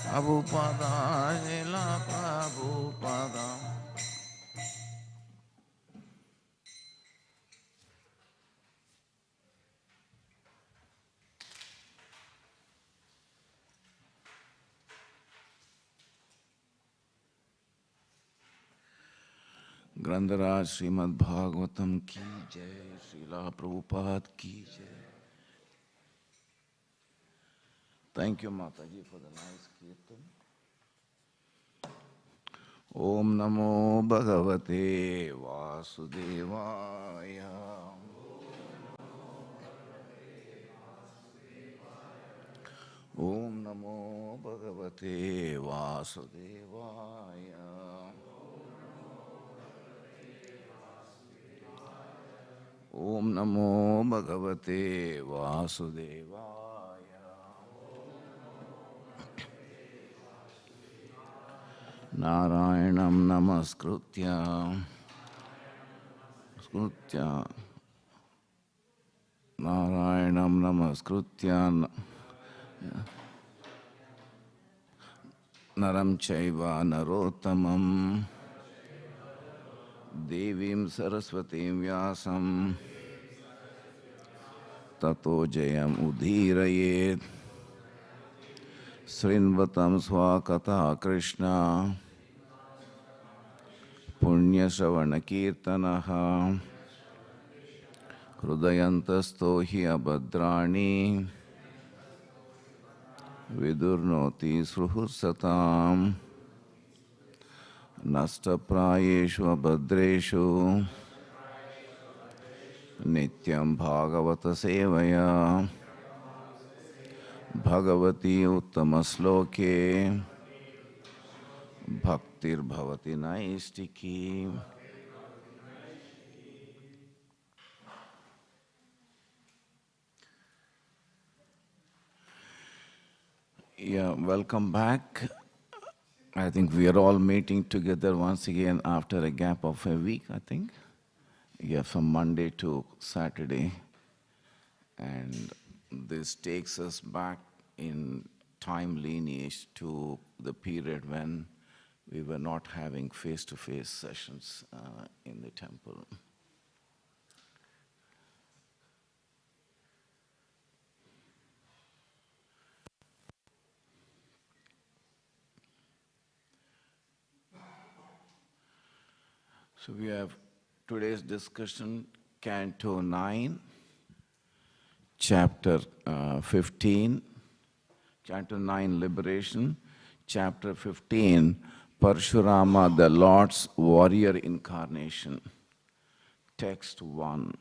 Prabhupada, Srila Prabhupada. Grandharaj Śrīmad Bhāgavatam ki jai, Srila Prabhupada ki jai. Thank you, Mataji, for the nice kirtan. Om Namo Bhagavate Vasudevaya. Om Namo Bhagavate Vasudevaya. Om Namo Bhagavate Vasudevaya. Narayanam Namaskritya Narayanam Namaskritya Naram Chaiva Narottamam Devim Saraswatim Vyasam Tato Jayam Udhirayet Srinvatam Swakata Krishna Punya Shravana Kirtanaha Hrudayantasto hi abhadrani Vidurnoti sruhusatam Nastaprayeshu abhadreshu Nityam Bhagavata Sevaya Bhagavati Uttamasloke Bhaktir Bhavati Naistiki. Yeah, welcome back. I think we are all meeting together once again after a gap of a week, I think. Yeah, from Monday to Saturday. And this takes us back in time lineage to the period when we were not having face-to-face sessions in the temple. So we have today's discussion, Canto 9, Chapter 15, Canto 9, Liberation, Chapter 15, Parshurama, the Lord's Warrior Incarnation, Text 1.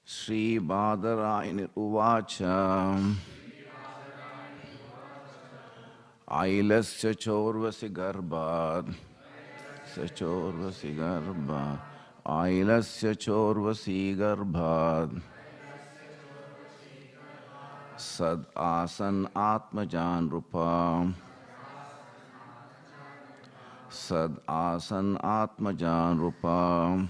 Śrīmad Bhāgavatam Ailasya chorvasi garbhad Ailasya chorvasi garbhad Sad asan atmajan rupa Sad asan atmajan rupa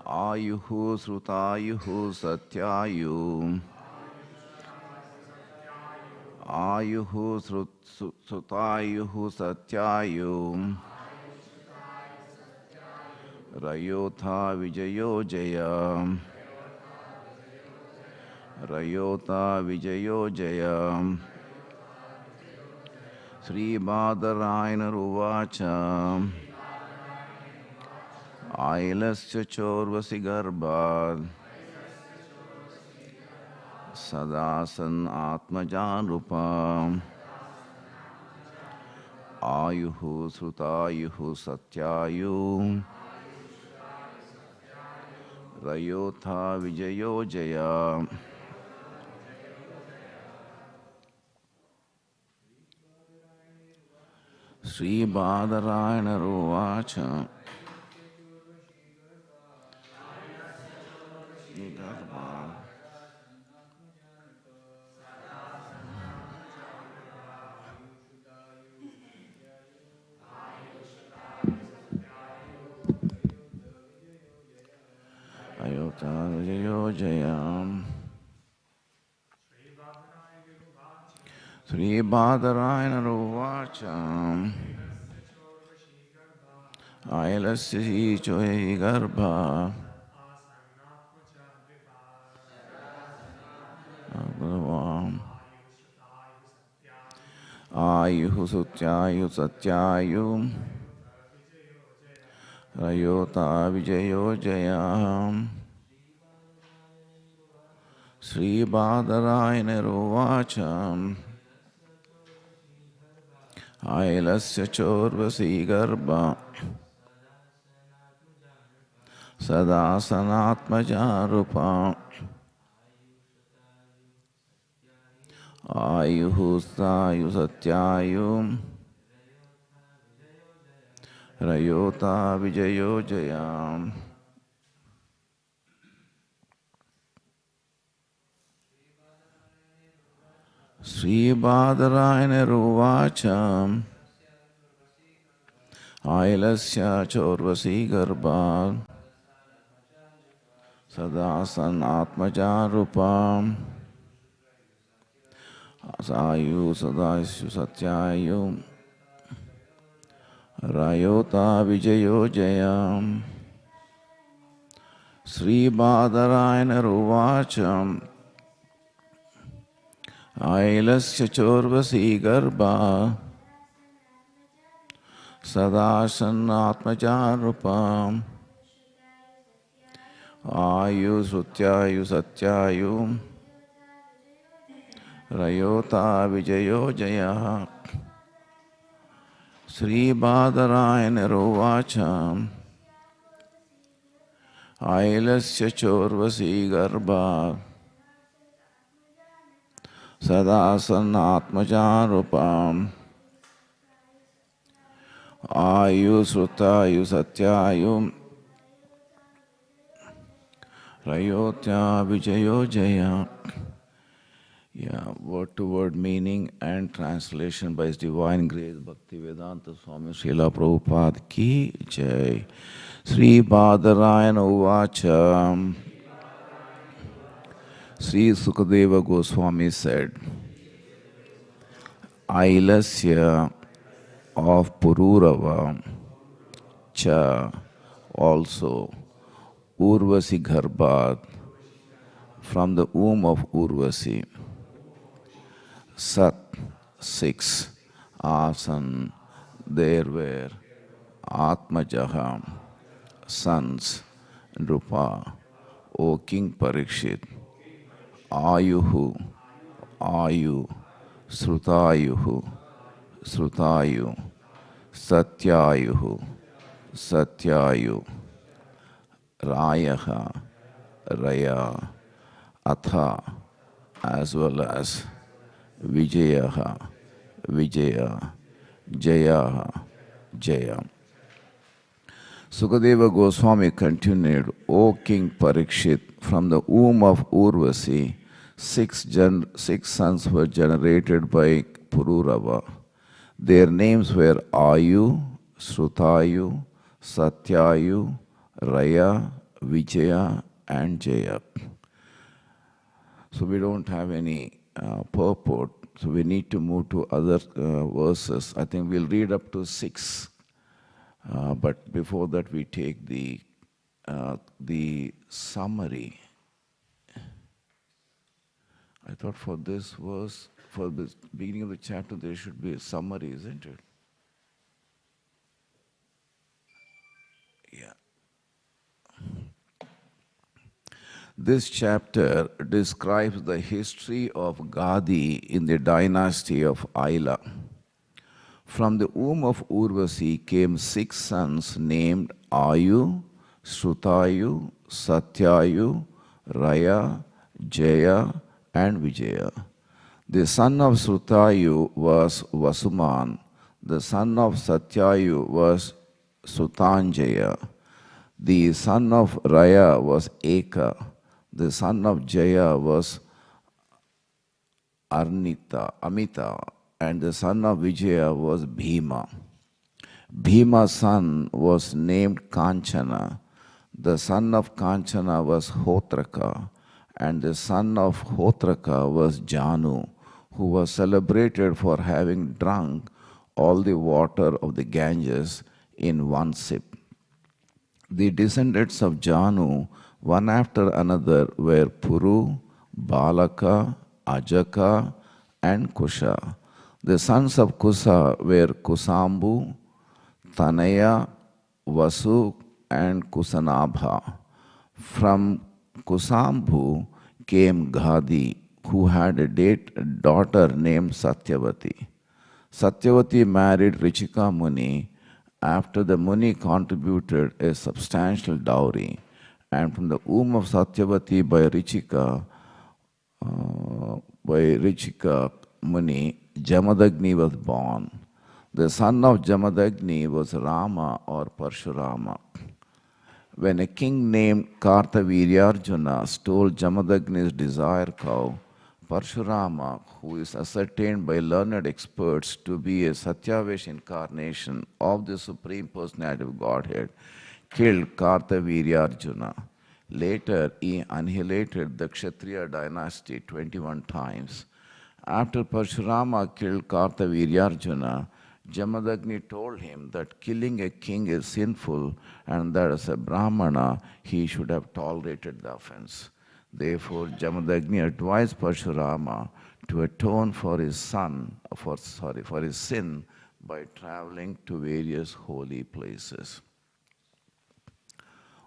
Ayuhu srutayuhu satyayu Ayuhu srutayuhu satyayu Rayotha vijayo jaya Rayotha vijayo jaya Śrīmad Uvaca Ailasya chorvasi garbhad Sadasan atmajan rupa Ayuhu srutayuhu satyayu Rayotha vijayo jaya. Śrīmad Uvaca Ayota vijayo Jaya. Sri Badarayana Ruvacha Ailasya Chohi Garbha Ayuhu Sutyayu Satyayu Rayota Vijayo Jaya. Sri Badarayana Ruvacha Ailasya Chorvasi Garbha Sada Sanatmaja Rupa Ayuhu Stayu Satyayu Rayota Vijayo Jaya. Sri Badarayana Ruvacha Ailasya Chorvasi Garbha Sada Sanatmaja Rupa Asayu Sadasyu Satyayu Rayota Vijayo Jaya. Sri Badarayana Ruvacha Ailasya Chorvasi Garbha Sadasanatmaja Rupa Ayu Sutyayu Satyayu Rayota Vijayo Jaya. Sri Badarayana Ruvacha Ailasya Chorvasi Garbha Sadasanatmaja Rupa Ayu Srutayu Satyayu Rayotya Vijayo Jaya. Yeah, word to word meaning and translation by His Divine Grace Bhaktivedanta Swami Srila Prabhupada ki Jai. Sri Badarayana Uvacha. Sri Sukadeva Goswami said, Ailasya of Pururava cha also Urvasi Garbhat from the womb of Urvasi. Sat 6 Asan there were Atmajaha sons Nrupa, O King Parikshit. Ayuhu, Ayu, Srutayuhu, Srutayu, Satyayuhu, Satyayu, Rayaha, Raya, Atha, as well as Vijayaha, Vijaya, Jayaha, Jaya. Sukadeva Goswami continued, O King Parikshit, from the womb of Urvasi, six sons were generated by Pururava. Their names were Ayu, Srutayu, Satyayu, Raya, Vijaya, and Jaya. So we don't have any purport, so we need to move to other verses. I think we'll read up to 6, but before that we take the summary. I thought for this verse, for the beginning of the chapter, there should be a summary, isn't it? Yeah. This chapter describes the history of Gadi in the dynasty of Aila. From the womb of Urvasi came 6 sons named Ayu, Srutayu, Satyayu, Raya, Jaya, and Vijaya. The son of Srutayu was Vasuman. The son of Satyayu was Sutanjaya. The son of Raya was Eka. The son of Jaya was Amita. And the son of Vijaya was Bhima. Bhima's son was named Kanchana. The son of Kanchana was Hotraka. and the son of Hotraka was Janu, who was celebrated for having drunk all the water of the Ganges in one sip. The descendants of Janu, one after another, were Puru, Balaka, Ajaka, and Kusha. The sons of Kusa were Kusambu, Tanaya, Vasu, and Kusanabha. From Kusambu came Ghadi, who had a daughter named Satyavati. Satyavati married Richika Muni after the Muni contributed a substantial dowry, and from the womb of Satyavati by Richika Muni, Jamadagni was born. The son of Jamadagni was Rama or Parshurama. When a king named Kartaviryarjuna stole Jamadagni's desire cow, Parshurama, who is ascertained by learned experts to be a Satyavesh incarnation of the Supreme Personality of Godhead, killed Kartaviryarjuna. Later, he annihilated the Kshatriya dynasty 21 times. After Parshurama killed Kartaviryarjuna, Jamadagni told him that killing a king is sinful and that as a Brahmana he should have tolerated the offense. Therefore, Jamadagni advised Parshurama to atone for his sin by traveling to various holy places.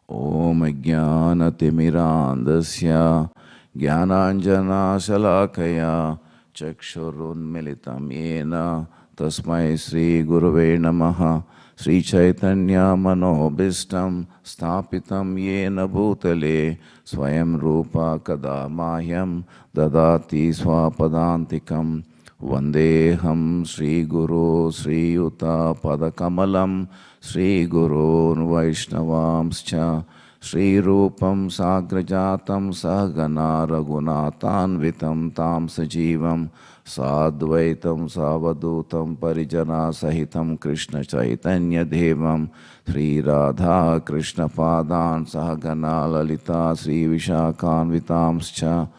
Om Jnana-timirandasya Jnananjana Shalakaya Chakshurunmilitam Yena Tasmai Sri Gurave Namaha Sri Chaitanya Manobhistam Sthapitam Yena Bhutale Swayam Rupa Kadamahyam Dadati Swapadantikam Vandeham Sri Guru Sri Yuta Padakamalam Sri Gurun Vaishnavamscha Sri Rupam Sagrajatam Sahagana Raghunathanvitam Tam Sajivam Sadvaitam Savadutam Parijana Sahitam Krishna Chaitanya Devam Sri Radha Krishna Padan Sahagana Lalita Sri Vishakhanvitamscha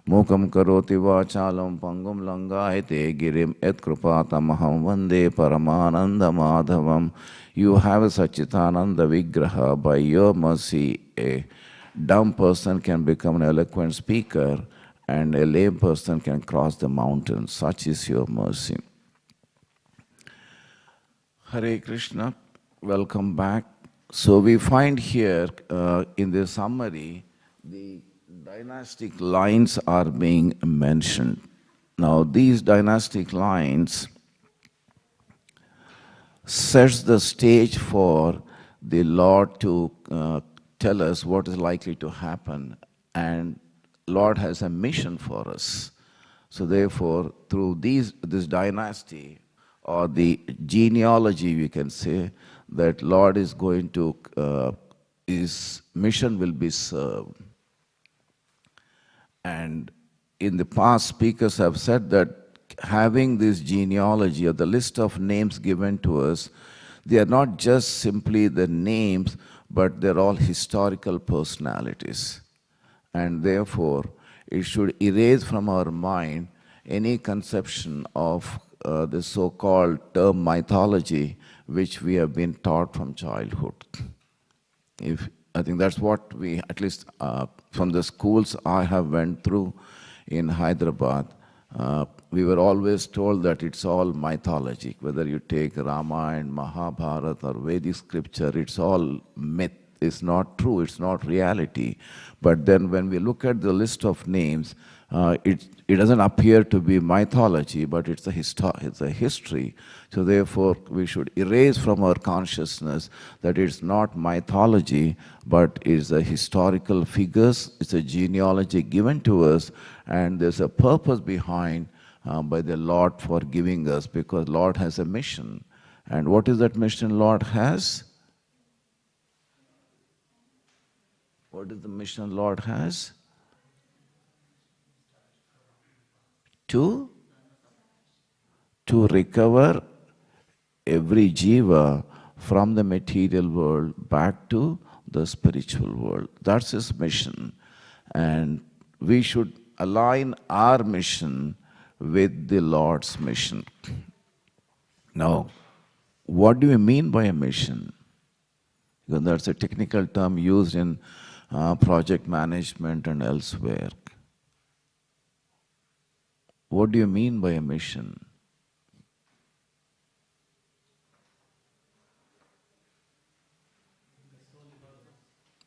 Mukam Karoti Vachalam Pangum Langayate Girim Et Krupatamaham Vande Paramananda Madhavam. You have a Sachitananda Vigraha. By your mercy, a dumb person can become an eloquent speaker and a lame person can cross the mountain. Such is your mercy. Hare Krishna, welcome back. So we find here in the summary, the dynastic lines are being mentioned. Now these dynastic lines sets the stage for the Lord to tell us what is likely to happen, and Lord has a mission for us. So therefore, through this dynasty or the genealogy, we can say that Lord is going to, his mission will be served. And in the past, speakers have said that having this genealogy or the list of names given to us, they are not just simply the names, but they're all historical personalities. And therefore, it should erase from our mind any conception of the so-called term mythology, which we have been taught from childhood. I think that's what we, at least from the schools I have went through in Hyderabad, we were always told that it's all mythology. Whether you take Ramayana, Mahabharata, or Vedic scripture, it's all myth. It's not true, it's not reality. But then when we look at the list of names, it doesn't appear to be mythology, but it's a history. So therefore, we should erase from our consciousness that it's not mythology, but it's a historical figures, it's a genealogy given to us, and there's a purpose behind by the Lord for giving us, because Lord has a mission. And what is that mission Lord has? What is the mission Lord has? To recover every jiva from the material world back to the spiritual world. That's his mission. And we should align our mission with the Lord's mission. Now, what do we mean by a mission? Because that's a technical term used in project management and elsewhere. What do you mean by a mission?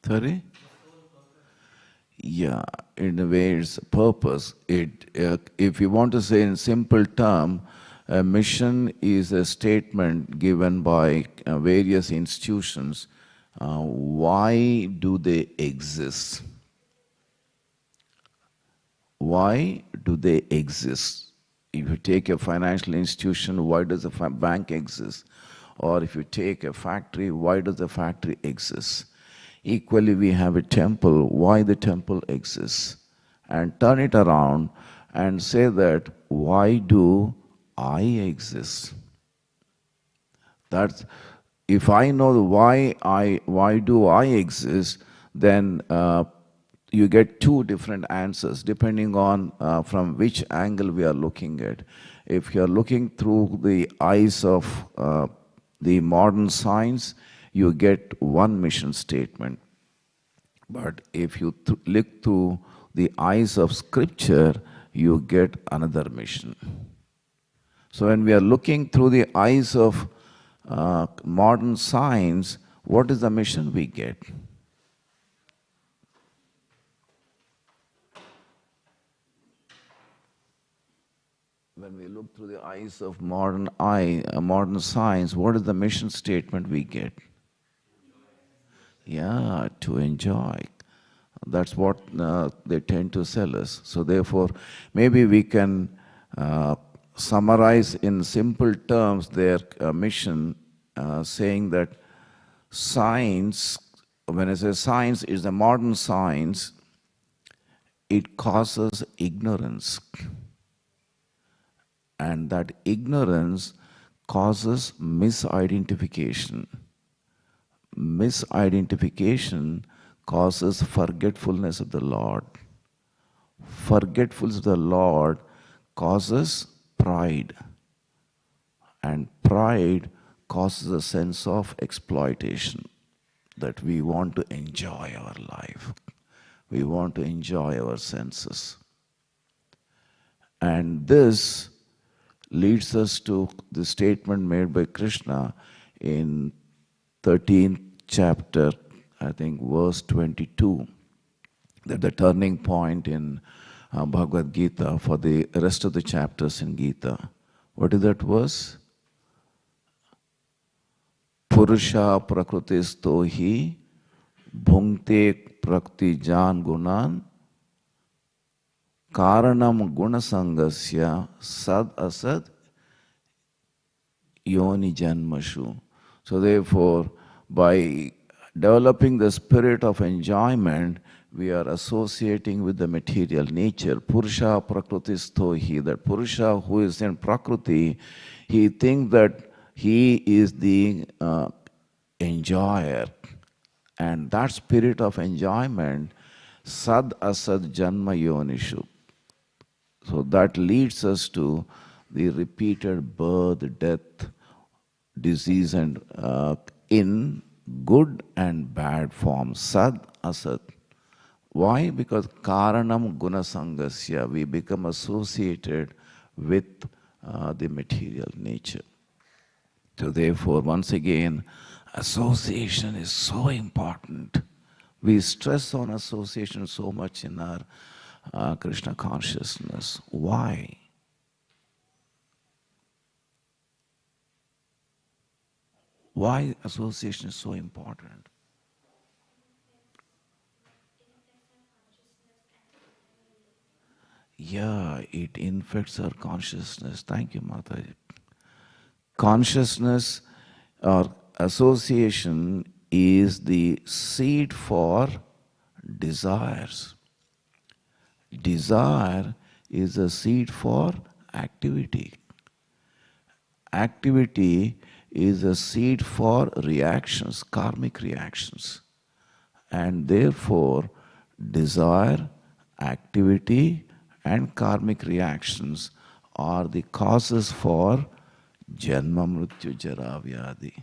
Sorry? Yeah, in a way it's a purpose. If you want to say in simple term, a mission is a statement given by various institutions. Why do they exist? Why do they exist? If you take a financial institution, why does a bank exist? Or if you take a factory, why does the factory exist? Equally, we have a temple, why the temple exists? And turn it around and say that, why do I exist? That's, if I know why do I exist, then you get two different answers depending on from which angle we are looking at. If you are looking through the eyes of the modern science, you get one mission statement. But if you look through the eyes of scripture, you get another mission. So when we are looking through the eyes of modern science, what is the mission we get? When we look through the eyes of modern science, what is the mission statement we get? Yeah, to enjoy. That's what they tend to sell us. So therefore, maybe we can summarize in simple terms their mission, saying that science, when I say science is the modern science, it causes ignorance. And that ignorance causes misidentification. Misidentification causes forgetfulness of the Lord. Forgetfulness of the Lord causes pride. And pride causes a sense of exploitation, that we want to enjoy our life. We want to enjoy our senses. And this leads us to the statement made by Krishna in 13th chapter, I think verse 22, that the turning point in Bhagavad Gita for the rest of the chapters in Gita. What is that verse? Purusha prakrutisto hi bhunkte prakti jan gunan karanam gunasangasya sad asad yoni janmashu. So therefore, by developing the spirit of enjoyment, we are associating with the material nature. Purusha prakrutisto hi, that Purusha who is in Prakriti, he thinks that he is the enjoyer. And that spirit of enjoyment, sad asad janma yonishu. So that leads us to the repeated birth, death, disease, and in good and bad form, sad, asat. Why? Because karanam gunasangasya, we become associated with the material nature. So therefore, once again, association is so important. We stress on association so much in our Krishna consciousness. Why? Why association is so important? Yeah, it infects our consciousness. Thank you, Mataji. Consciousness or association is the seed for desires. Desire is a seed for activity. Activity is a seed for reactions, karmic reactions. And therefore, desire activity and karmic reactions are the causes for Janma Mrityu Jara Vyadi,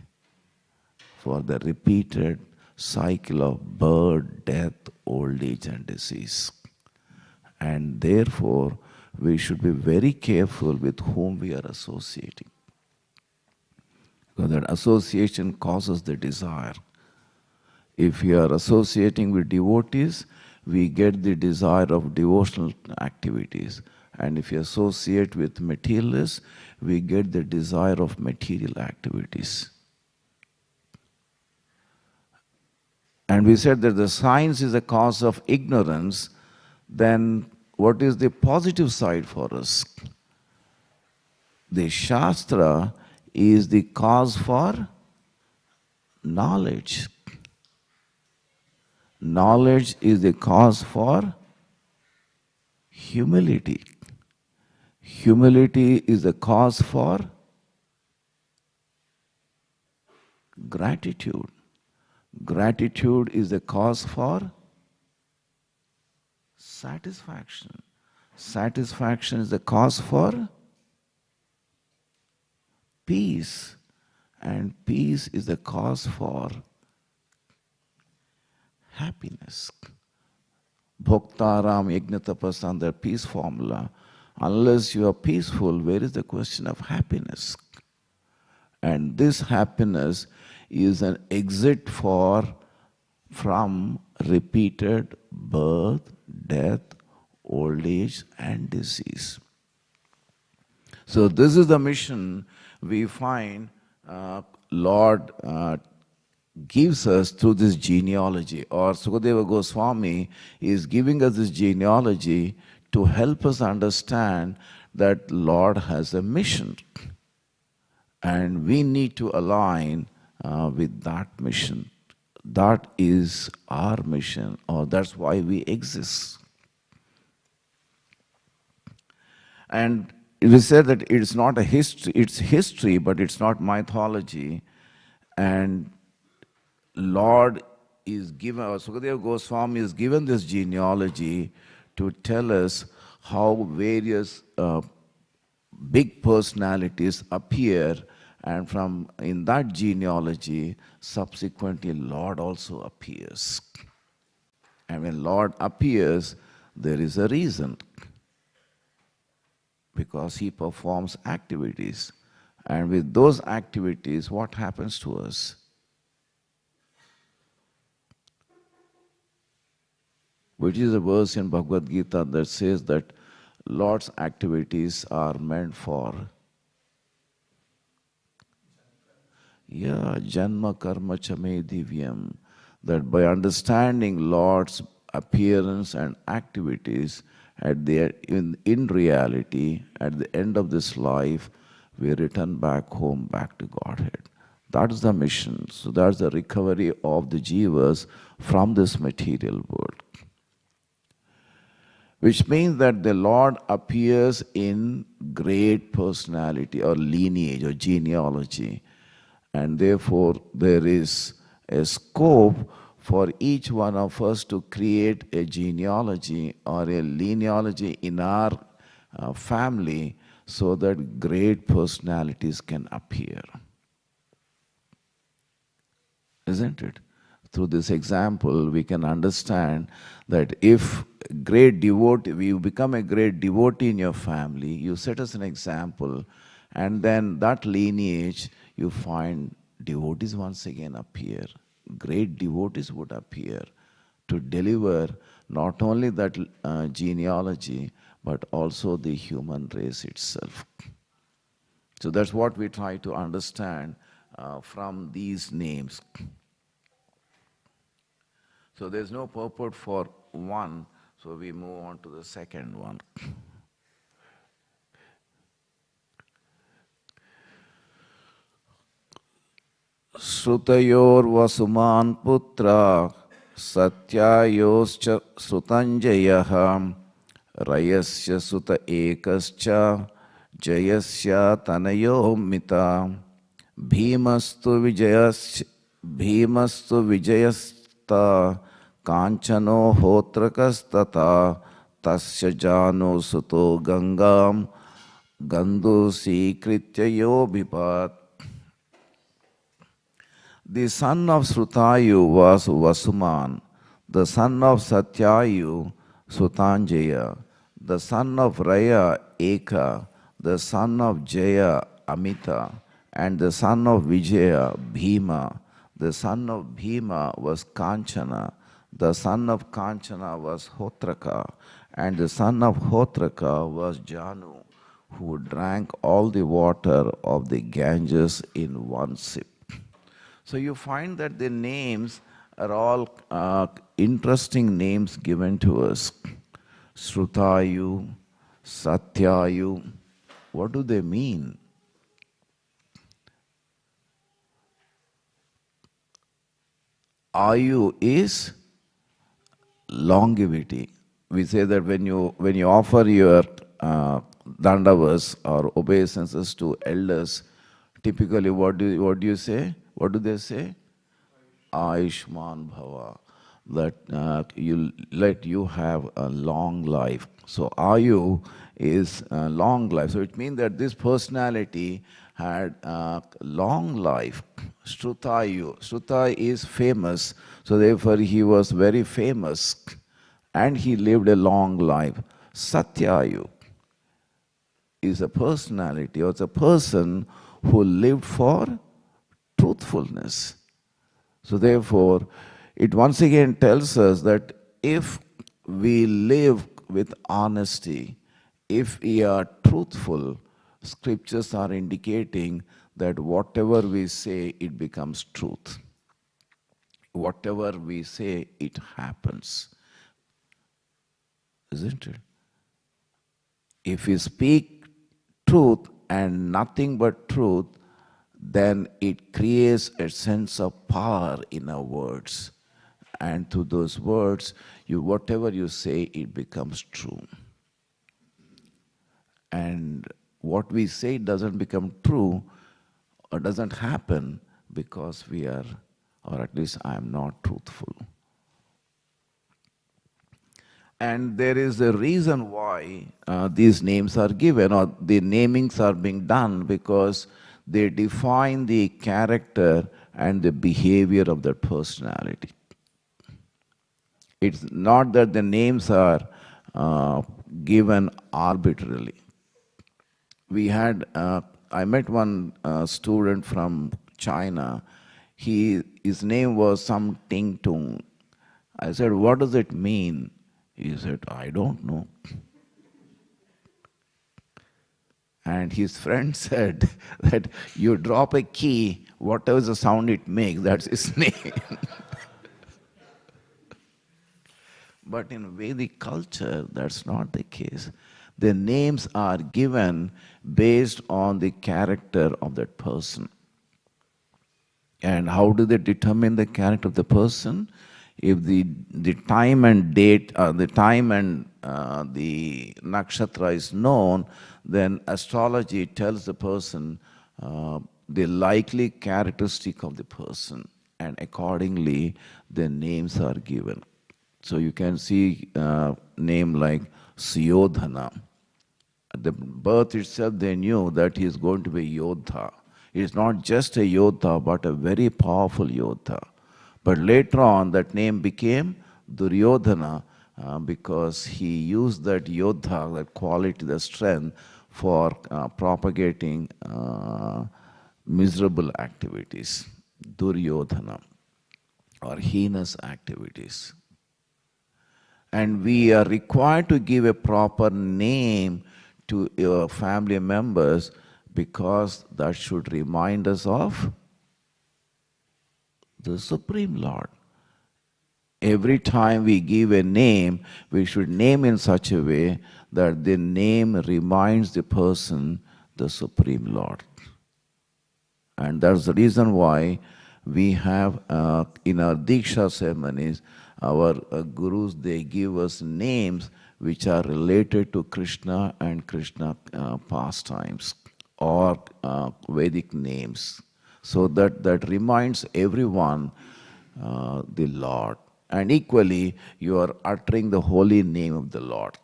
for the repeated cycle of birth, death, old age and disease. And therefore, we should be very careful with whom we are associating. Because that association causes the desire. If we are associating with devotees, we get the desire of devotional activities. And if we associate with materialists, we get the desire of material activities. And we said that the science is a cause of ignorance, then what is the positive side for us? The Shastra is the cause for knowledge. Knowledge is the cause for humility. Humility is the cause for gratitude. Gratitude is the cause for satisfaction. Satisfaction is the cause for peace. And peace is the cause for happiness. Bhoktaram Yajnatapasan, the peace formula. Unless you are peaceful, where is the question of happiness? And this happiness is an exit from repeated birth, death, old age and disease. So this is the mission we find Lord gives us through this genealogy, or Sukadeva Goswami is giving us this genealogy to help us understand that Lord has a mission. And we need to align with that mission. That is our mission, or that's why we exist. And we said that it's not a history, it's history, but it's not mythology. And Lord is given, or Sukadeva Goswami is given this genealogy to tell us how various big personalities appear, and from in that genealogy, subsequently Lord also appears. And when Lord appears, there is a reason. Because he performs activities. And with those activities, what happens to us? Which is a verse in Bhagavad Gita that says that Lord's activities are meant for janma karma chame divyam. That by understanding Lord's appearance and activities, in reality, at the end of this life, we return back home, back to Godhead. That is the mission. So that's the recovery of the jivas from this material world. Which means that the Lord appears in great personality or lineage or genealogy. And therefore, there is a scope for each one of us to create a genealogy or a linealogy in our family so that great personalities can appear. Isn't it? Through this example, we can understand that if great devotee, you become a great devotee in your family, you set us an example, and then that lineage, you find devotees once again appear. Great devotees would appear to deliver not only that genealogy, but also the human race itself. So that's what we try to understand from these names. So there's no purport for one, so we move on to the second one. Srutayor vasuman putra satyayoscha srutanjayah rayasya suta ekascha jayasya tanayo mita bhimastu vijayasta kanchano hotrakastata tasya jano suto gangam gandosi krityayo bhipat. The son of Srutayu was Vasuman, the son of Satyayu Sutanjaya, the son of Raya Eka, the son of Jaya Amita, and the son of Vijaya Bhima. The son of Bhima was Kanchana, the son of Kanchana was Hotraka, and the son of Hotraka was Janu, who drank all the water of the Ganges in one sip. So you find that the names are all interesting names given to us. Srutayu, Satyayu, what do they mean? Ayu is longevity. We say that when you offer your dandavas or obeisances to elders, typically what do you say? What do they say? Ayushman Bhava. That let you have a long life. So Ayu is a long life. So it means that this personality had a long life. Srutayu. Sruta is famous. So therefore he was very famous. And he lived a long life. Satyayu is a personality or it's a person who lived for truthfulness. So therefore, it once again tells us that if we live with honesty, if we are truthful, scriptures are indicating that whatever we say, it becomes truth. Whatever we say, it happens. Isn't it? If we speak truth and nothing but truth, then it creates a sense of power in our words. And through those words, whatever you say, it becomes true. And what we say doesn't become true or doesn't happen because we are, or at least I am not truthful. And there is a reason why these names are given or the namings are being done because they define the character and the behavior of that personality. It's not that the names are given arbitrarily. I met one student from China. His name was some Ting Tung. I said, what does it mean? He said, I don't know. And his friend said that you drop a key, whatever the sound it makes, that's his name. But in Vedic culture, that's not the case. The names are given based on the character of that person. And how do they determine the character of the person? If the time and date, the time and the nakshatra is known, then astrology tells the person the likely characteristic of the person, and accordingly the names are given. So you can see a name like Suyodhana. At the birth itself they knew that he is going to be Yodha. He is not just a Yodha but a very powerful Yodha. But later on that name became Duryodhana because he used that Yodha, that quality, the strength for propagating miserable activities, Duryodhana, or heinous activities. And we are required to give a proper name to your family members because that should remind us of the Supreme Lord. Every time we give a name, we should name in such a way that the name reminds the person the Supreme Lord. And that's the reason why we have in our Diksha ceremonies, our gurus, they give us names which are related to Krishna and Krishna pastimes or Vedic names. So that reminds everyone the Lord. And equally, you are uttering the holy name of the Lord.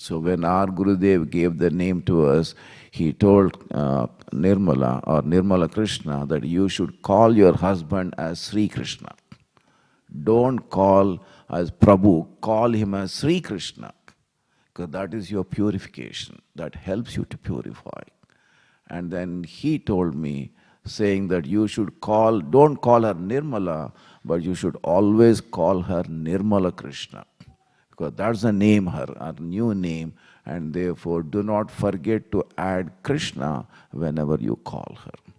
So when our Gurudev gave the name to us, he told Nirmala or Nirmala Krishna that you should call your husband as Sri Krishna. Don't call as Prabhu, call him as Sri Krishna, because that is your purification. That helps you to purify. And then he told me, saying that you should don't call her Nirmala, but you should always call her Nirmala Krishna, because that's the name, her new name, and therefore do not forget to add Krishna whenever you call her.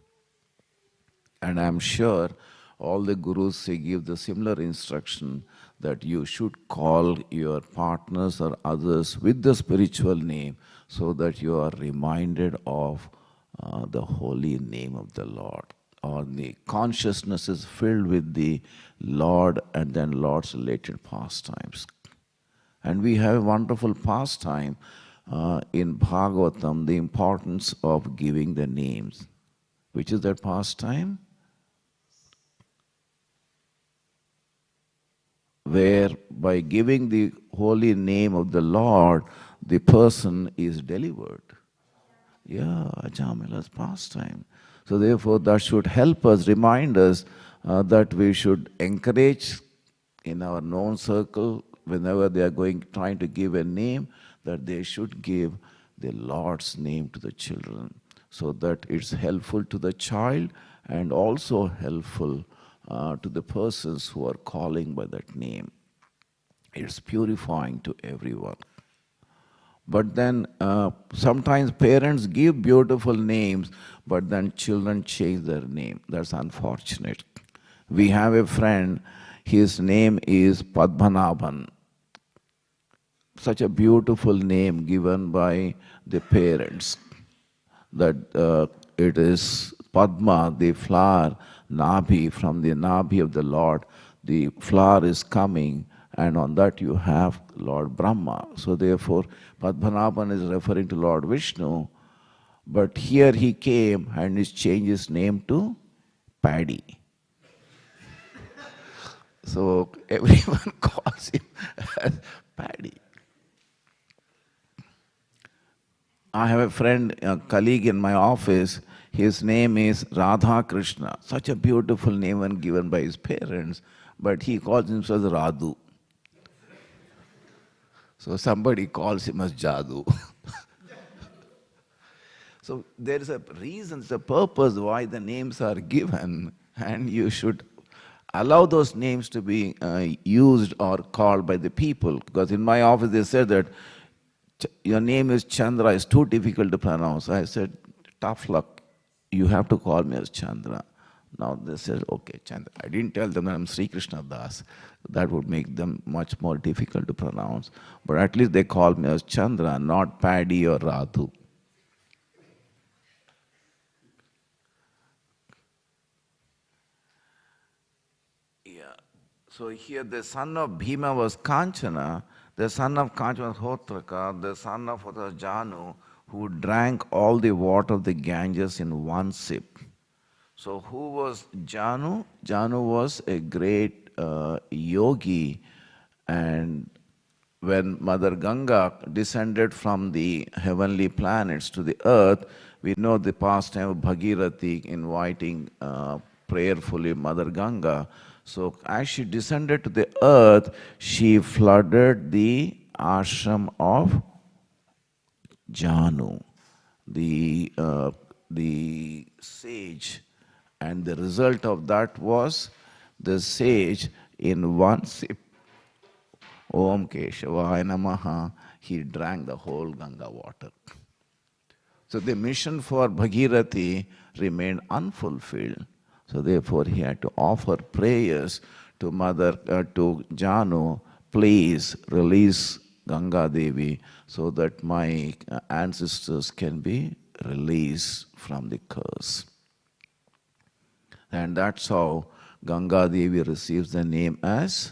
And I'm sure all the gurus, they give the similar instruction that you should call your partners or others with the spiritual name so that you are reminded of the holy name of the Lord, or the consciousness is filled with the Lord and then Lord's related pastimes. And we have a wonderful pastime in Bhagavatam, the importance of giving the names. Which is that pastime? Where by giving the holy name of the Lord, the person is delivered. Yeah, Ajamila's pastime. So therefore that should help us, remind us that we should encourage in our known circle, whenever they are trying to give a name, that they should give the Lord's name to the children, so that it's helpful to the child and also helpful to the persons who are calling by that name. It's purifying to everyone. But then sometimes parents give beautiful names, but then children change their name. That's unfortunate. We have a friend, his name is Padmanabhan. Such a beautiful name given by the parents, that it is Padma, the flower, Nabhi, from the Nabhi of the Lord. The flower is coming, and on that you have Lord Brahma. So therefore, Padmanabhan is referring to Lord Vishnu, but here he came and he changed his name to Paddy. So everyone calls him as Paddy. I have a friend, a colleague in my office, his name is Radha Krishna. Such a beautiful name when given by his parents, but he calls himself Radhu. So somebody calls him as Jadhu. So there is a reason, a purpose why the names are given, and you should allow those names to be used or called by the people. Because in my office they said that your name is Chandra, it's too difficult to pronounce. I said, tough luck, you have to call me as Chandra. Now they said, okay, Chandra. I didn't tell them that I'm Sri Krishna Das. That would make them much more difficult to pronounce. But at least they call me as Chandra, not Paddy or Radhu. Yeah. So here the son of Bhima was Kanchana, the son of Kanchana was Hotraka, the son of was Janu, who drank all the water of the Ganges in one sip. So who was Janu? Janu was a great yogi, and when Mother Ganga descended from the heavenly planets to the earth, we know the pastime of Bhagirathi inviting prayerfully Mother Ganga. So as she descended to the earth, she flooded the ashram of Janu, the sage. And the result of that was the sage in one sip, Om Keshavaya Namaha, he drank the whole Ganga water. So the mission for Bhagirathi remained unfulfilled. So therefore he had to offer prayers to to Janu, please release Ganga Devi so that my ancestors can be released from the curse. And that's how Ganga Devi receives the name as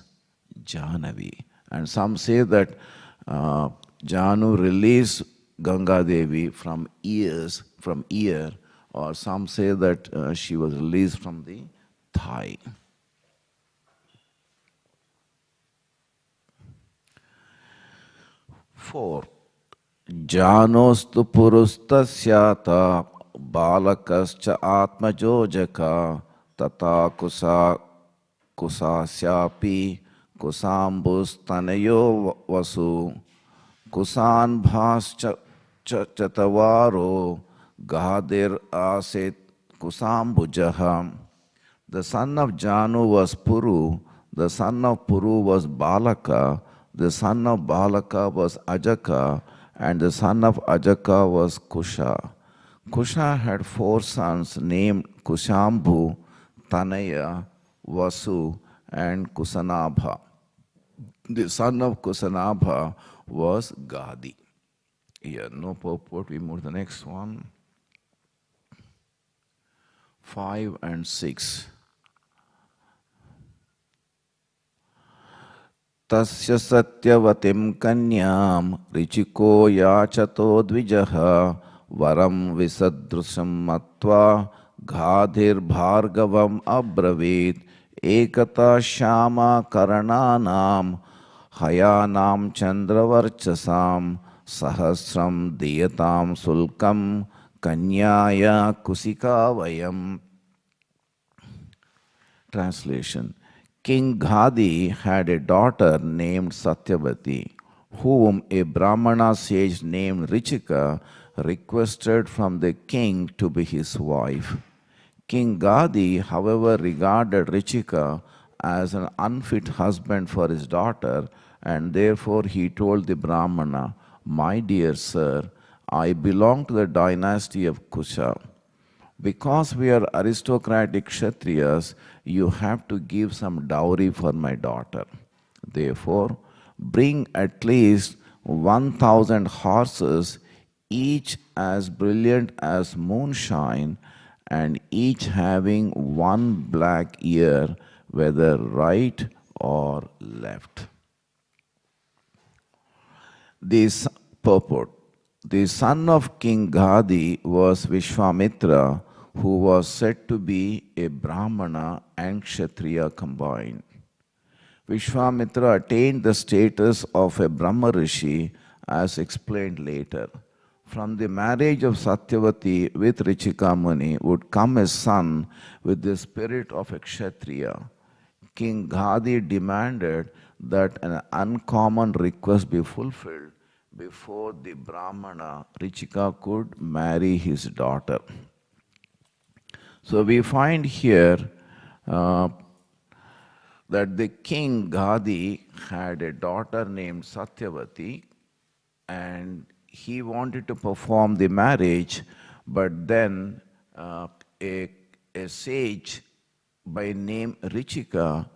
Jahnavi. And some say that Janu released Ganga Devi from ear, or some say that she was released from the thigh. Four, Janostu purustasyata balakascha atmajojaka tata kusasyapi kusambustanayo vasu kusan bhascha chatavaro gadir asit kusambujaha. The son of Janu was Puru, the son of Puru was Balaka, the son of Balaka was Ajaka, and the son of Ajaka was Kusha. Kusha had 4 sons named Kusambhu, Tanaya, Vasu, and Kusanabha. The son of Kusanabha was Gadi. Here, no purport, we move to the next one. 5 and 6. Tasya satyavatim kanyam richiko yachato dvijaha varam visadrusam matva ghadhir bhargavam abravit ekata shama karananam hayanam chandravarchasam sahasram diyatam sulkam kanyaya kusikavayam. Translation. King Ghadi had a daughter named Satyavati, whom a Brahmana sage named Richika requested from the king to be his wife. King Ghadi, however, regarded Richika as an unfit husband for his daughter, and therefore he told the Brahmana, "My dear sir, I belong to the dynasty of Kusha. Because we are aristocratic Kshatriyas, you have to give some dowry for my daughter. Therefore, bring at least 1,000 horses, each as brilliant as moonshine, and each having 1 black ear, whether right or left." This purport. The son of King Ghadi was Vishwamitra, who was said to be a Brahmana and Kshatriya combined. Vishwamitra attained the status of a Brahma Rishi, as explained later. From the marriage of Satyavati with Richika Muni would come a son with the spirit of a Kshatriya. King Ghadi demanded that an uncommon request be fulfilled before the Brahmana Richika could marry his daughter. So we find here that the king Ghadi had a daughter named Satyavati, and he wanted to perform the marriage, but then a sage by name Richika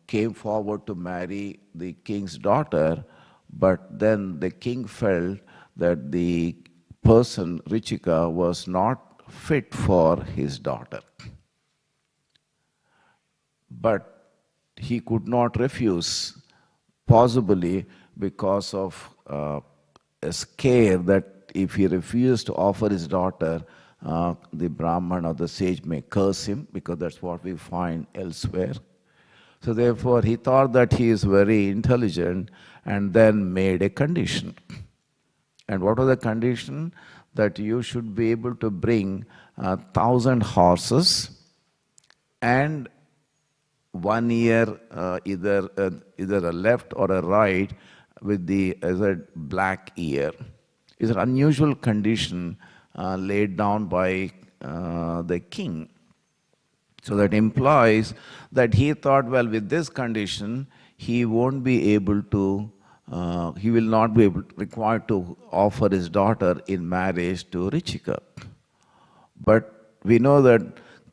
came forward to marry the king's daughter, but then the king felt that the person, Richika, was not fit for his daughter. But he could not refuse, possibly because of a scare that if he refused to offer his daughter, the Brahman or the sage may curse him, because that's what we find elsewhere. So therefore, he thought that he is very intelligent and then made a condition. And what was the condition? That you should be able to bring 1,000 horses and 1 ear, either a left or a right, with as a black ear. It's an unusual condition laid down by the king. So that implies that he thought, well, with this condition, he won't be able to, he will not be required to offer his daughter in marriage to Richika. But we know that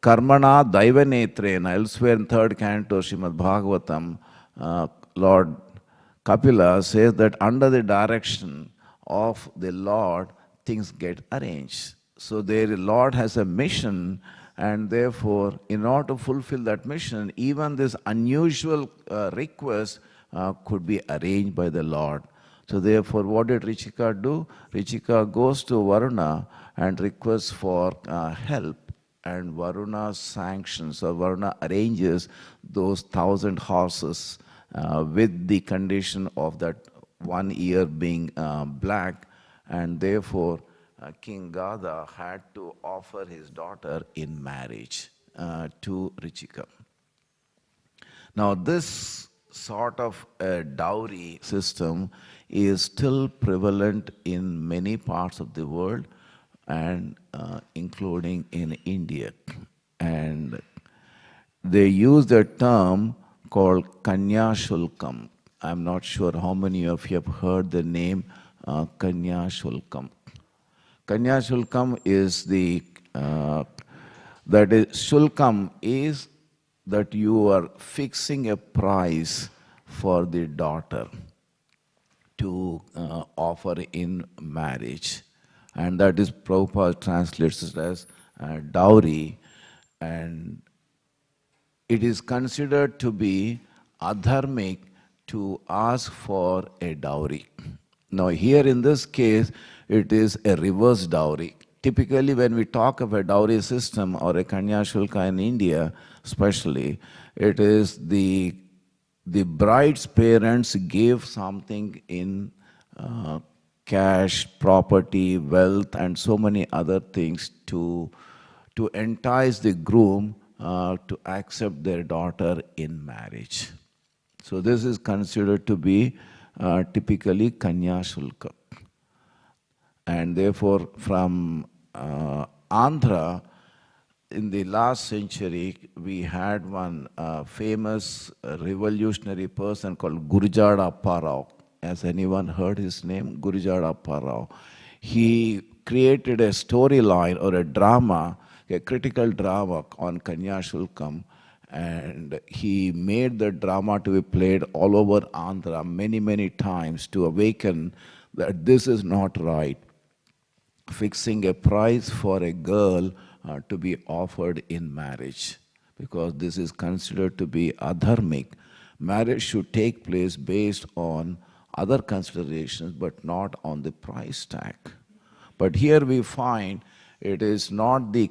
Karmana Daivanetrena, elsewhere in 3rd canto Śrīmad Bhāgavatam, Lord Kapila says that under the direction of the Lord, things get arranged. So the Lord has a mission, and therefore, in order to fulfill that mission, even this unusual request could be arranged by the Lord. So therefore, what did Richika do? Richika goes to Varuna and requests for help, and Varuna sanctions, or Varuna arranges those 1,000 horses with the condition of that 1 ear being black, and therefore King Gada had to offer his daughter in marriage to Richika. Now this sort of a dowry system is still prevalent in many parts of the world, and including in India. And they use a term called Kanya Shulkam. I'm not sure how many of you have heard the name Kanya Shulkam. Kanya Shulkam is Shulkam is that you are fixing a price for the daughter to offer in marriage. And that is Prabhupada translates it as dowry, and it is considered to be adharmic to ask for a dowry. Now here in this case, it is a reverse dowry. Typically when we talk of a dowry system or a Kanya Shulka in India especially, it is the bride's parents give something in cash, property, wealth, and so many other things to entice the groom to accept their daughter in marriage. So this is considered to be typically Kanya Shulka. And therefore from Andhra, in the last century, we had one famous revolutionary person called Gurujada Apparao. Has anyone heard his name? Gurujada Apparao. He created a storyline or a drama, a critical drama on Kanya Shulkam, and he made the drama to be played all over Andhra many, many times to awaken that this is not right. Fixing a price for a girl to be offered in marriage, because this is considered to be adharmic. Marriage should take place based on other considerations, but not on the price tag. But here we find it is not the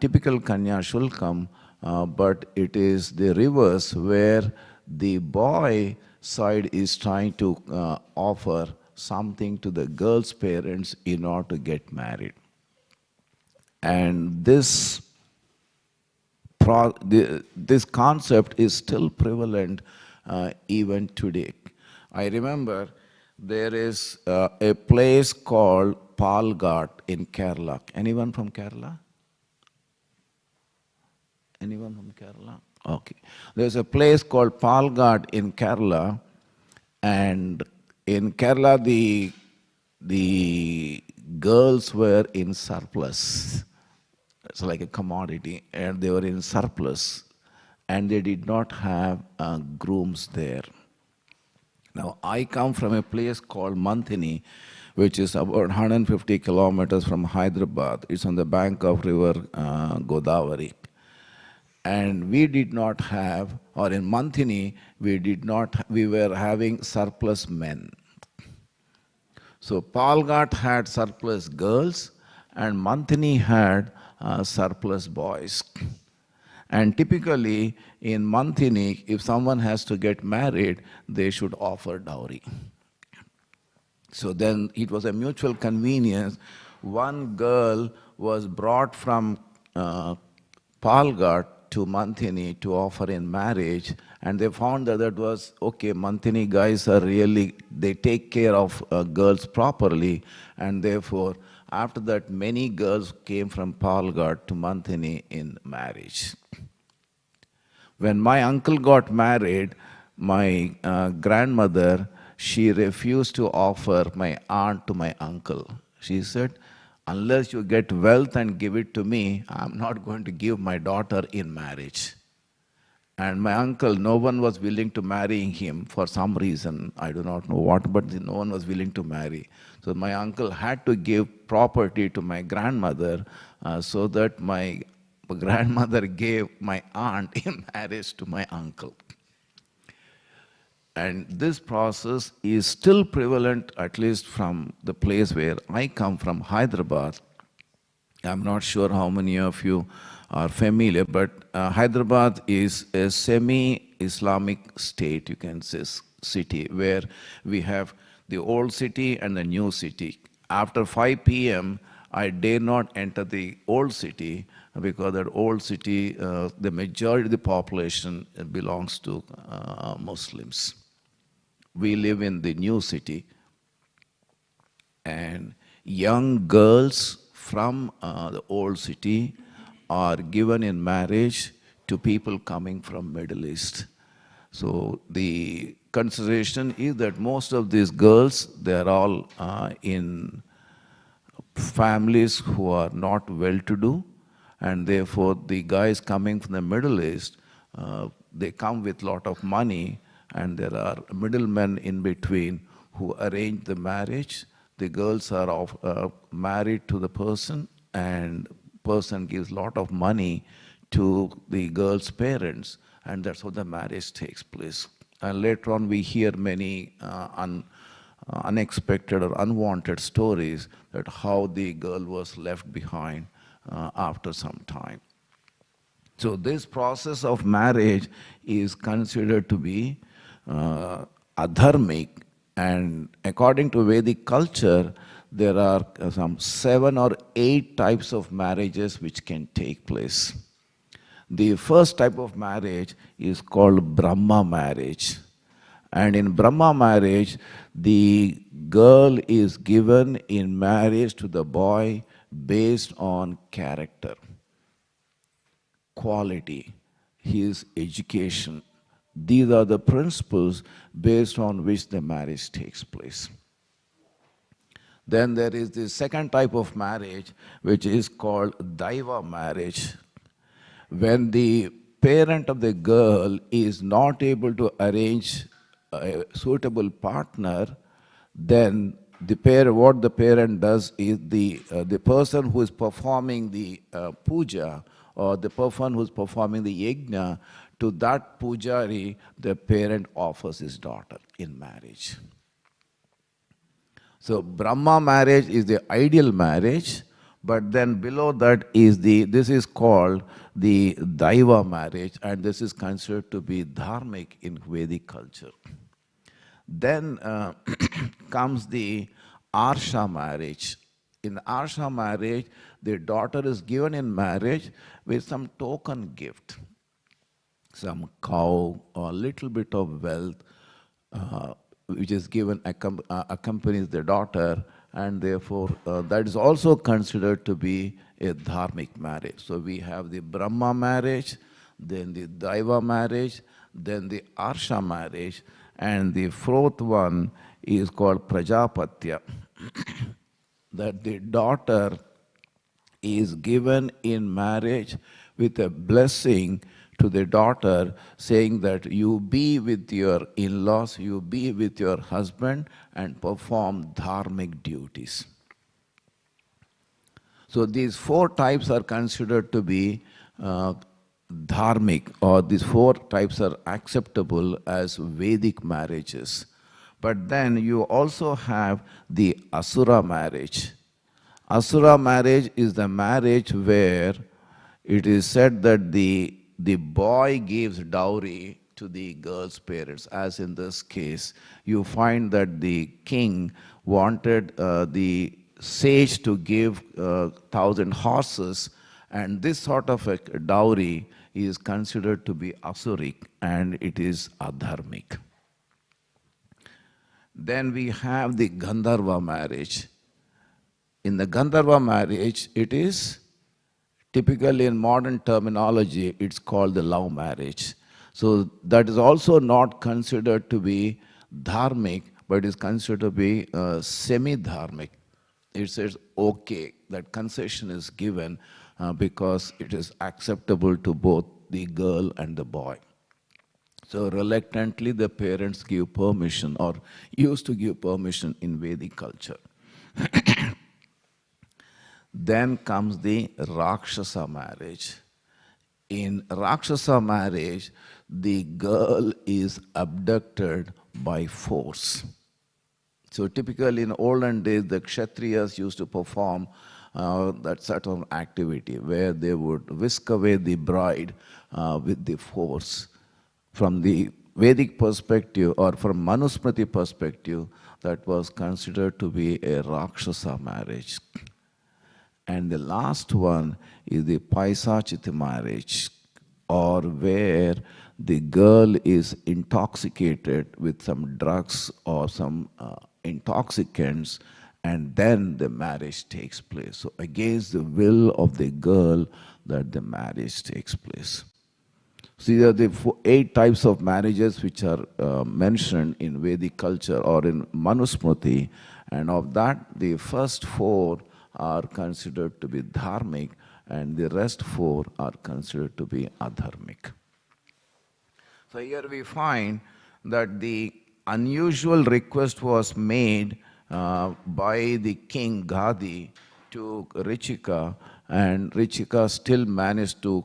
typical Kanya Shulkam, but it is the reverse, where the boy side is trying to offer something to the girl's parents in order to get married. And this concept is still prevalent even today. I remember there is a place called Palghat in Kerala. Anyone from Kerala? Anyone from Kerala? Okay. There's a place called Palghat in Kerala, and in Kerala the girls were in surplus. It's like a commodity, and they were in surplus, and they did not have grooms there. Now, I come from a place called Manthini, which is about 150 kilometers from Hyderabad. It's on the bank of river Godavari. And we did not have, or in Manthini, we were having surplus men. So Palghat had surplus girls, and Manthini had surplus boys. And typically in Manthini, if someone has to get married, they should offer dowry. So then it was a mutual convenience. One girl was brought from Palghat to Manthini to offer in marriage, and they found that was, okay, Manthini guys are really, they take care of girls properly, and therefore after that many girls came from Palghat to Manthini in marriage. When my uncle got married, my grandmother, she refused to offer my aunt to my uncle. She said, unless you get wealth and give it to me, I'm not going to give my daughter in marriage. And my uncle, no one was willing to marry him for some reason. I do not know what, but no one was willing to marry. So my uncle had to give property to my grandmother so that my grandmother gave my aunt in marriage to my uncle. And this process is still prevalent, at least from the place where I come from, Hyderabad. I'm not sure how many of you are familiar, but Hyderabad is a semi-Islamic state, you can say, city, where we have the old city and the new city. After 5 p.m., I dare not enter the old city because that old city, the majority of the population belongs to Muslims. We live in the new city, and young girls from the old city are given in marriage to people coming from Middle East. So the consideration is that most of these girls, they are all in families who are not well-to-do, and therefore the guys coming from the Middle East, they come with a lot of money, and there are middlemen in between who arrange the marriage. The girls are married to the person, and person gives a lot of money to the girl's parents, and that's how the marriage takes place. And later on, we hear many unexpected or unwanted stories that how the girl was left behind after some time. So this process of marriage is considered to be adharmic, and according to Vedic culture, there are some 7 or 8 types of marriages which can take place. The first type of marriage is called Brahma marriage. And in Brahma marriage, the girl is given in marriage to the boy based on character, quality, his education. These are the principles based on which the marriage takes place. Then there is the second type of marriage, which is called Daiva marriage. When the parent of the girl is not able to arrange a suitable partner, then what the parent does is the person who is performing the puja, or the person who is performing the yajna, to that pujari, the parent offers his daughter in marriage. So Brahma marriage is the ideal marriage, but then below that is this is called the Daiva marriage, and this is considered to be dharmic in Vedic culture. Then comes the Arsha marriage. In the Arsha marriage, the daughter is given in marriage with some token gift, some cow or a little bit of wealth, which is given, accompanies the daughter, and therefore that is also considered to be a dharmic marriage. So we have the Brahma marriage, then the Daiva marriage, then the Arsha marriage, and the fourth one is called Prajapatya, that the daughter is given in marriage with a blessing to the daughter, saying that you be with your in-laws, you be with your husband, and perform dharmic duties. So these 4 types are considered to be dharmic, or these 4 types are acceptable as Vedic marriages. But then you also have the Asura marriage. Asura marriage is the marriage where it is said that the boy gives dowry to the girl's parents. As in this case, you find that the king wanted the sage to give 1,000 horses, and this sort of a dowry is considered to be asuric, and it is adharmic. Then we have the Gandharva marriage. In the Gandharva marriage, it is typically in modern terminology, it's called the love marriage. So that is also not considered to be dharmic, but is considered to be semi-dharmic. It says, okay, that concession is given because it is acceptable to both the girl and the boy. So reluctantly, the parents give permission, or used to give permission in Vedic culture. Then comes the Rakshasa marriage. In Rakshasa marriage, the girl is abducted by force. So typically in olden days, the Kshatriyas used to perform that sort of activity where they would whisk away the bride with the force from the Vedic perspective or from Manusmriti perspective, that was considered to be a Rakshasa marriage. And the last one is the Paisachiti marriage, or where the girl is intoxicated with some drugs or some intoxicants, and then the marriage takes place. So against the will of the girl that the marriage takes place. So these are the 8 types of marriages which are mentioned in Vedic culture or in Manusmriti, and of that the first 4 are considered to be dharmic and the rest 4 are considered to be adharmic. So here we find that the unusual request was made by the king Gadi to Richika, and Richika still managed to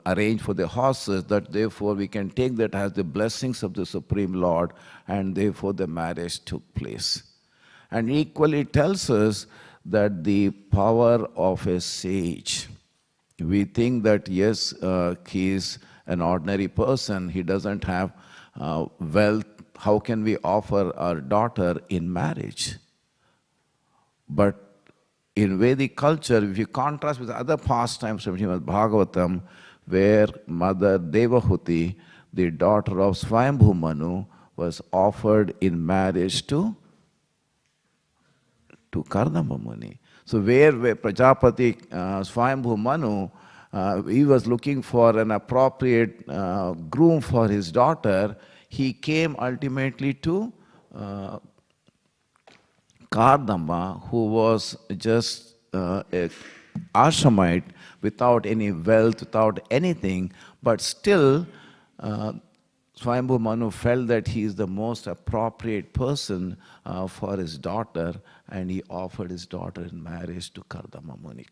arrange for the horses, that therefore we can take that as the blessings of the Supreme Lord, and therefore the marriage took place. And equally tells us that the power of a sage. We think that yes, he is an ordinary person, he doesn't have wealth, how can we offer our daughter in marriage? But in Vedic culture, if you contrast with other pastimes from Śrīmad Bhāgavatam, where Mother Devahuti, the daughter of Swayambhu Manu, was offered in marriage to Kardama Muni. So where Prajapati Swayambhu Manu, he was looking for an appropriate groom for his daughter, he came ultimately to Kardama, who was just a ashramite without any wealth, without anything, but still Swayambhu Manu felt that he is the most appropriate person for his daughter, and he offered his daughter in marriage to Kardama Muni.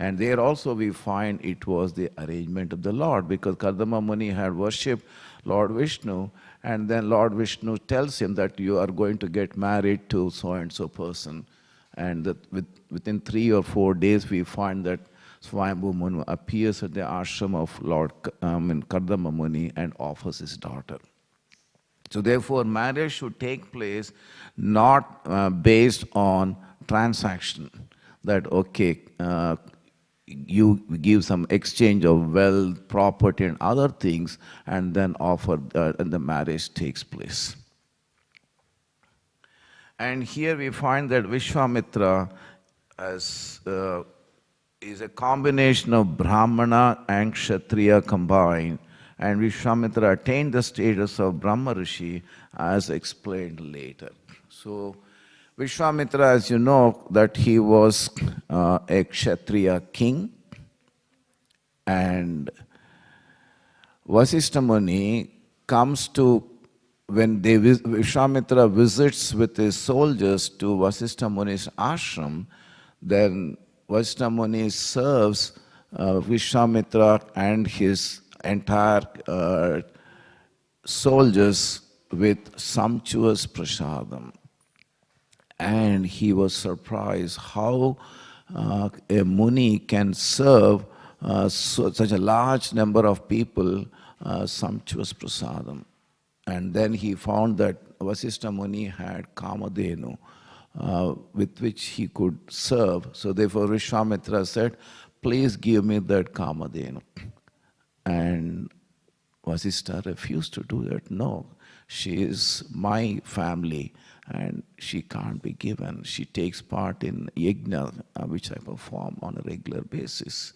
And there also we find it was the arrangement of the Lord, because Kardama Muni had worshipped Lord Vishnu, and then Lord Vishnu tells him that you are going to get married to so-and-so person. And that within 3 or 4 days we find that Swayambhu Manu appears at the ashram of Lord Kardama Muni and offers his daughter. So therefore marriage should take place not based on transaction, that okay, you give some exchange of wealth, property and other things, and then offer and the marriage takes place. And here we find that Vishwamitra is a combination of Brahmana and Kshatriya combined, and Vishwamitra attained the status of Brahma Rishi as explained later. So Vishwamitra, as you know, that he was a Kshatriya king, and Vasishtha Muni comes to, when Vishwamitra visits with his soldiers to Vasishtha Muni's ashram, then Vasishtha Muni serves Vishwamitra and his entire soldiers with sumptuous prasadam. And he was surprised how a Muni can serve such a large number of people sumptuous prasadam. And then he found that Vasishtha Muni had Kamadhenu with which he could serve. So therefore Vishwamitra said, please give me that Kamadhenu. And Vasishtha refused to do that. No, she is my family and she can't be given. She takes part in yajna, which I perform on a regular basis.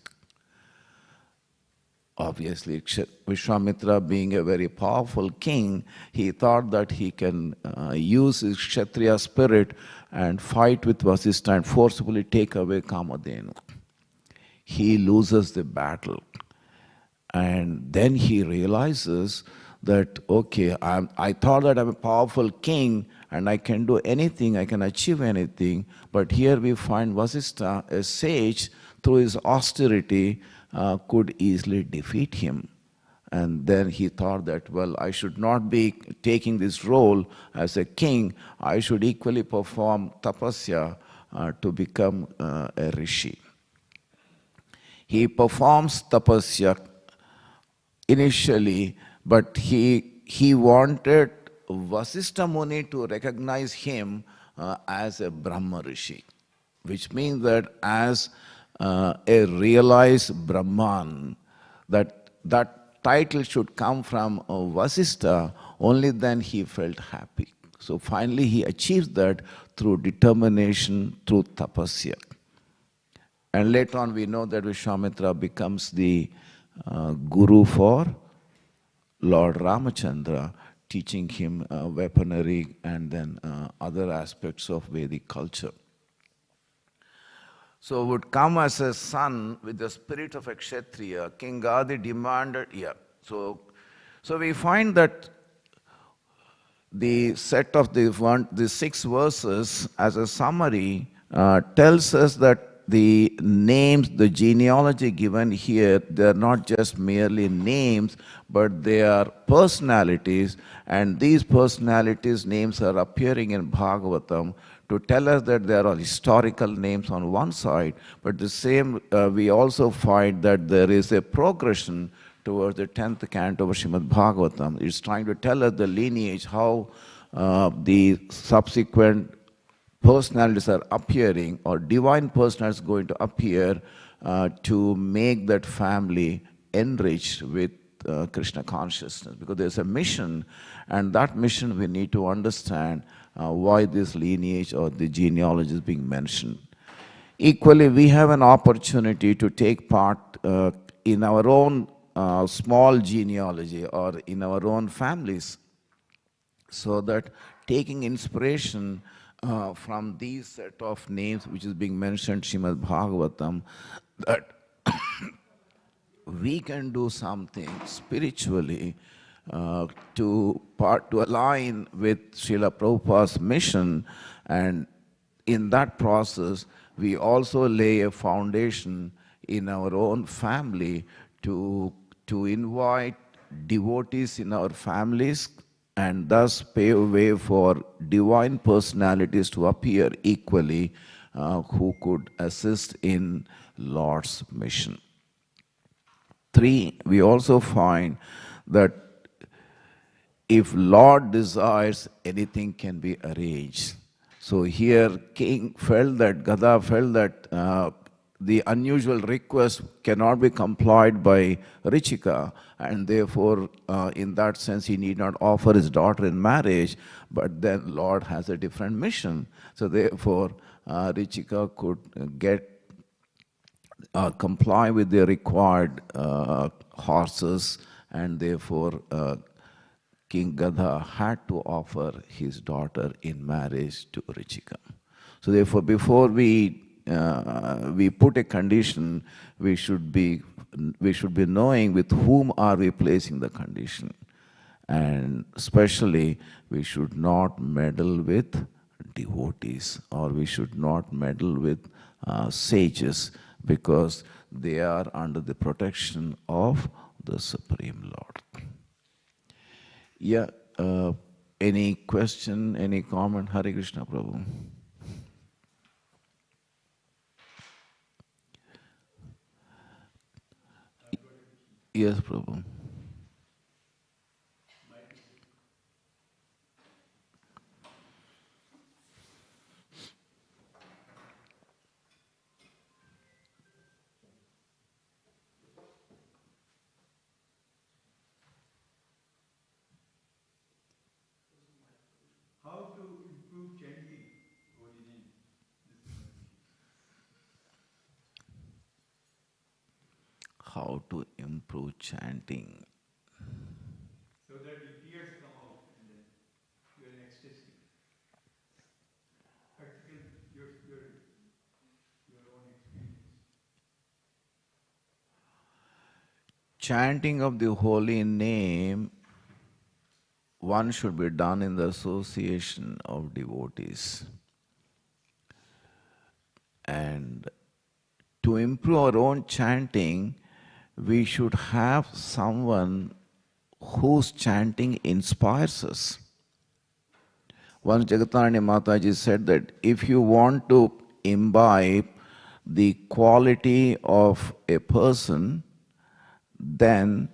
Obviously, Vishwamitra, being a very powerful king, he thought that he can use his Kshatriya spirit and fight with Vasishtha and forcibly take away Kamadhenu. He loses the battle. And then he realizes that, okay, I thought that I'm a powerful king and I can do anything, I can achieve anything. But here we find Vasishtha, a sage, through his austerity, could easily defeat him. And then he thought that, well, I should not be taking this role as a king. I should equally perform tapasya to become a rishi. He performs tapasya initially, but he he wanted Vasistha Muni to recognize him as a Brahma Rishi, which means that as a realized Brahman, that title should come from Vasistha, only then he felt happy. So finally he achieves that through determination, through tapasya. And later on we know that Vishwamitra becomes the guru for Lord Ramachandra, teaching him weaponry and then other aspects of Vedic culture. So would come as a son with the spirit of a Kshatriya. King Gadi demanded, So we find that the set of the 6 verses as a summary tells us that the names, the genealogy given here, they are not just merely names, but they are personalities, and these personalities' names are appearing in Bhagavatam to tell us that there are historical names on one side, but the same, we also find that there is a progression towards the 10th canto of Śrīmad Bhāgavatam. It's trying to tell us the lineage, how the subsequent personalities are appearing, or divine personalities going to appear to make that family enriched with Krishna consciousness. Because there's a mission, and that mission we need to understand why this lineage or the genealogy is being mentioned. Equally, we have an opportunity to take part in our own small genealogy or in our own families, so that taking inspiration from these set of names which is being mentioned Śrīmad Bhāgavatam, that we can do something spiritually to align with Srila Prabhupada's mission, and in that process we also lay a foundation in our own family to invite devotees in our families, and thus pave way for divine personalities to appear equally who could assist in Lord's mission. 3, we also find that if Lord desires, anything can be arranged. So here King felt that, Gada felt that the unusual request cannot be complied by Richika, and therefore in that sense he need not offer his daughter in marriage, but then Lord has a different mission. So therefore Richika could comply with the required horses, and therefore King Gada had to offer his daughter in marriage to Richika. So therefore before we put a condition, we should be knowing with whom are we placing the condition. And especially, we should not meddle with devotees, or we should not meddle with sages, because they are under the protection of the Supreme Lord. Yeah, any question, any comment? Hare Krishna, Prabhu. Yes, Prabhu. How to improve chanting holy name? How to improve chanting? So that the tears come out and then you are in ecstasy. Practical, your own experience. Chanting of the holy name, one should be done in the association of devotees. And to improve our own chanting, we should have someone whose chanting inspires us. Once Jagatarani Mataji said that if you want to imbibe the quality of a person, then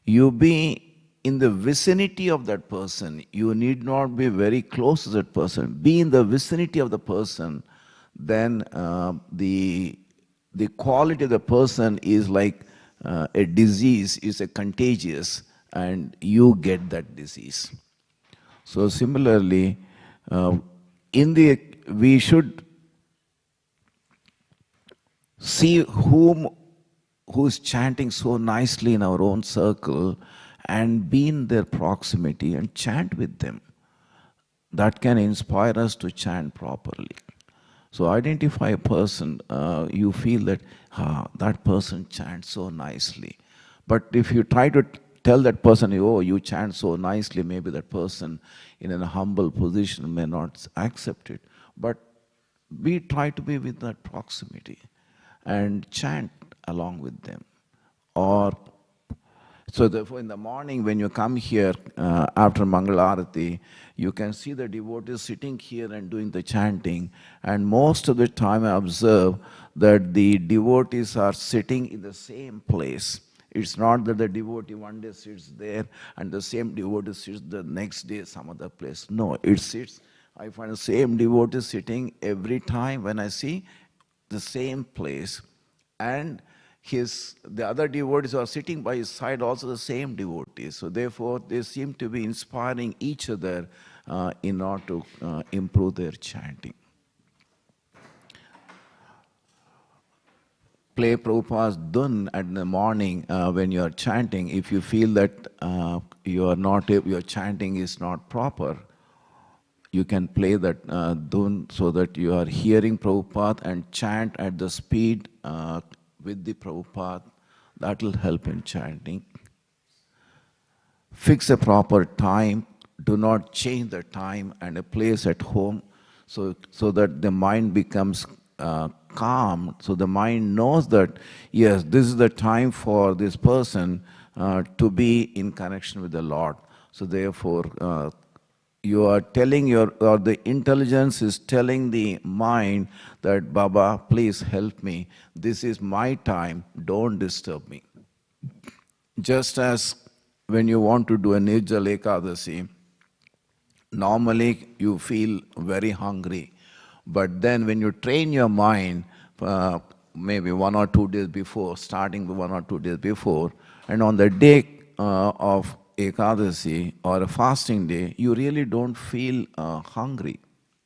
you be in the vicinity of that person. You need not be very close to that person. Be in the vicinity of the person, then the quality of the person is like a disease, is a contagious, and you get that disease. So similarly, we should see who's chanting so nicely in our own circle and be in their proximity and chant with them. That can inspire us to chant properly. So identify a person, you feel that that person chants so nicely. But if you try to tell that person, oh, you chant so nicely, maybe that person in a humble position may not accept it. But we try to be with that proximity and chant along with them. Or so therefore in the morning when you come here after Mangala Arati, you can see the devotees sitting here and doing the chanting, and most of the time I observe that the devotees are sitting in the same place. It's not that the devotee one day sits there and the same devotee sits the next day some other place. No, it sits, I find the same devotee sitting every time when I see the same place, and the other devotees are sitting by his side, also the same devotees. So therefore, they seem to be inspiring each other in order to improve their chanting. Play Prabhupada's dhun at the morning when you are chanting. If you feel that your chanting is not proper, you can play that dhun so that you are hearing Prabhupada and chant at the speed with the Prabhupada. That will help in chanting. Fix a proper time. Do not change the time and a place at home so that the mind becomes calm. So the mind knows that, yes, this is the time for this person to be in connection with the Lord. So therefore, you are telling or the intelligence is telling the mind that, Baba, please help me. This is my time. Don't disturb me. Just as when you want to do a Nirjala Ekadasi, normally you feel very hungry. But then when you train your mind, maybe 1 or 2 days before, starting 1 or 2 days before, and on the day of Ekadasi or a fasting day, you really don't feel hungry.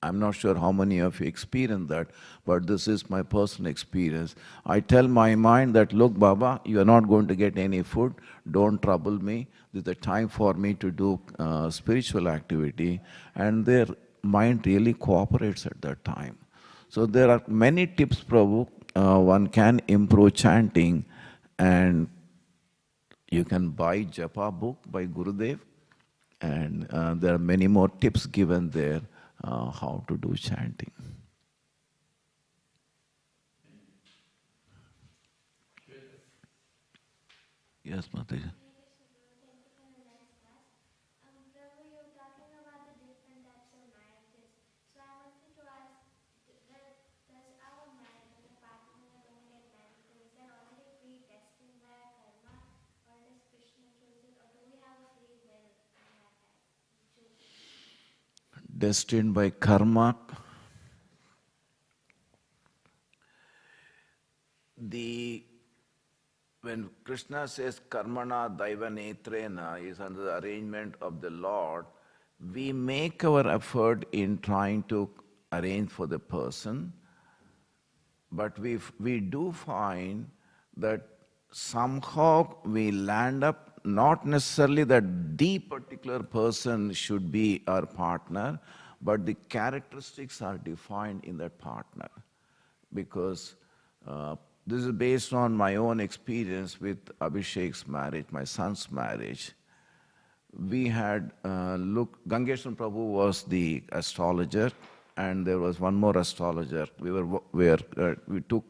I'm not sure how many of you experience that, but this is my personal experience. I tell my mind that, look, Baba, you are not going to get any food. Don't trouble me. This is the time for me to do spiritual activity. And their mind really cooperates at that time. So there are many tips, Prabhu. One can improve chanting, and you can buy Japa book by Gurudev, and there are many more tips given there how to do chanting. Yes, Mataji. Destined by karma. When Krishna says karmana daiva netrena is under the arrangement of the Lord, we make our effort in trying to arrange for the person, but we do find that somehow we land up not necessarily that the particular person should be our partner, but the characteristics are defined in that partner. Because this is based on my own experience with Abhishek's marriage, my son's marriage. We had Gangeshwan Prabhu was the astrologer, and there was one more astrologer. We took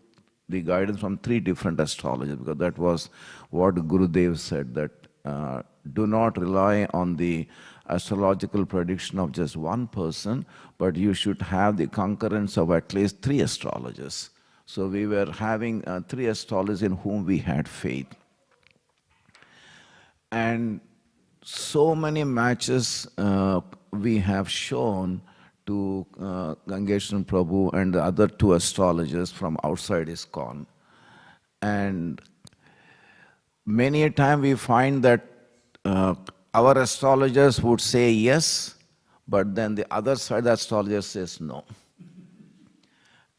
the guidance from 3 different astrologers, because that was what Gurudev said, that do not rely on the astrological prediction of just one person, but you should have the concurrence of at least 3 astrologers. So we were having 3 astrologers in whom we had faith. And so many matches we have shown to Gangeshwaran Prabhu and the other two astrologers from outside ISKCON. And many a time we find that our astrologers would say yes, but then the other side astrologer says no.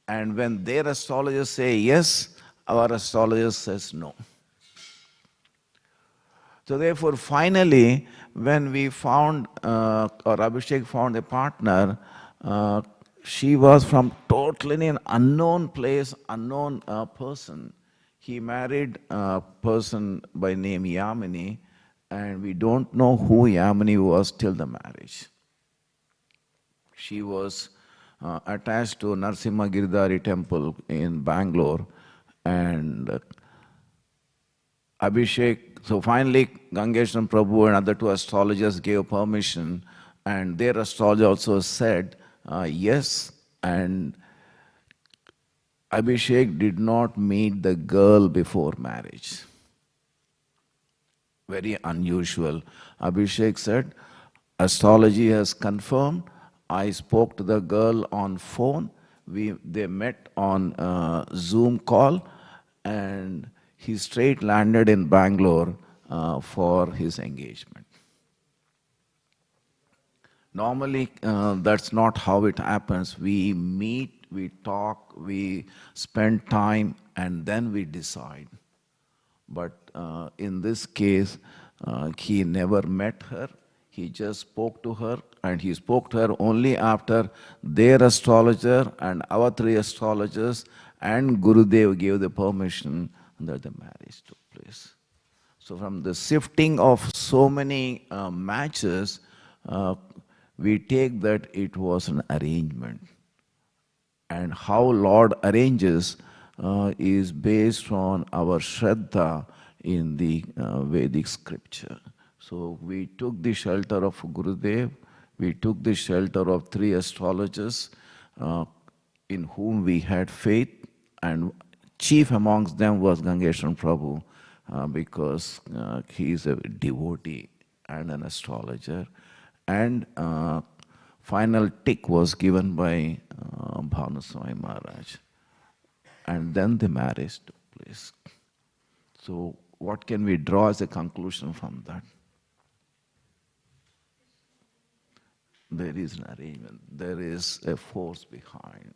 And when their astrologers say yes, our astrologer says no. So therefore, finally, when we found, or Abhishek found a partner, she was from totally an unknown place, unknown person. He married a person by name Yamini, and we don't know who Yamini was till the marriage. She was attached to Narasimha Giridhari temple in Bangalore, and Abhishek, so finally Gangeshwaran Prabhu and other two astrologers gave permission, and their astrologer also said yes, and Abhishek did not meet the girl before marriage. Very unusual. Abhishek said, astrology has confirmed, I spoke to the girl on phone, they met on Zoom call, and he straight landed in Bangalore for his engagement. Normally, that's not how it happens. We meet, we talk, we spend time, and then we decide. But in this case, he never met her. He just spoke to her, and he spoke to her only after their astrologer and our three astrologers and Gurudev gave the permission that the marriage took place. So from the sifting of so many matches, we take that it was an arrangement. And how Lord arranges is based on our Shraddha in the Vedic scripture. So we took the shelter of Gurudev, we took the shelter of three astrologers in whom we had faith, and chief amongst them was Gangeshwaran Prabhu because he is a devotee and an astrologer. And final tick was given by Bhavana Maharaj. And then the marriage took place. So what can we draw as a conclusion from that? There is an arrangement. There is a force behind.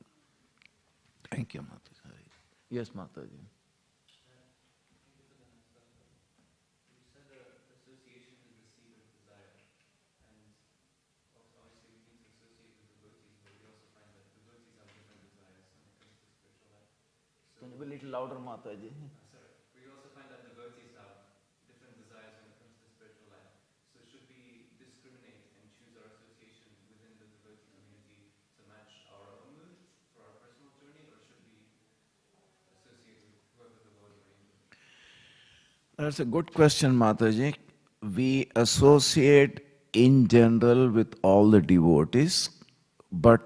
Thank you, Mataji. Yes, Mataji. Can you be a little louder, Mataji? Sorry. We also find that devotees have different desires when it comes to the spiritual life. So should we discriminate and choose our association within the devotee community to match our own moods for our personal journey, or should we associate with whoever the Lord arranges? That's a good question, Mataji. We associate in general with all the devotees, but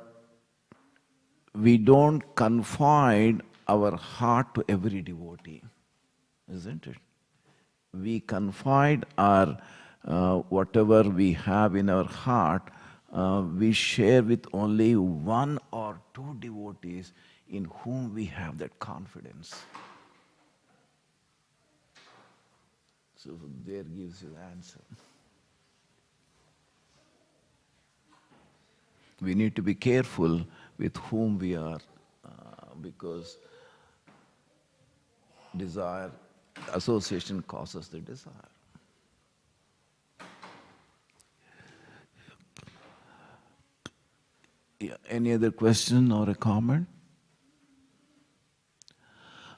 we don't confide our heart to every devotee, isn't it? We confide our whatever we have in our heart, we share with only one or two devotees in whom we have that confidence. So there gives you the answer. We need to be careful with whom we are, because desire, association causes the desire. Yeah, any other question or a comment?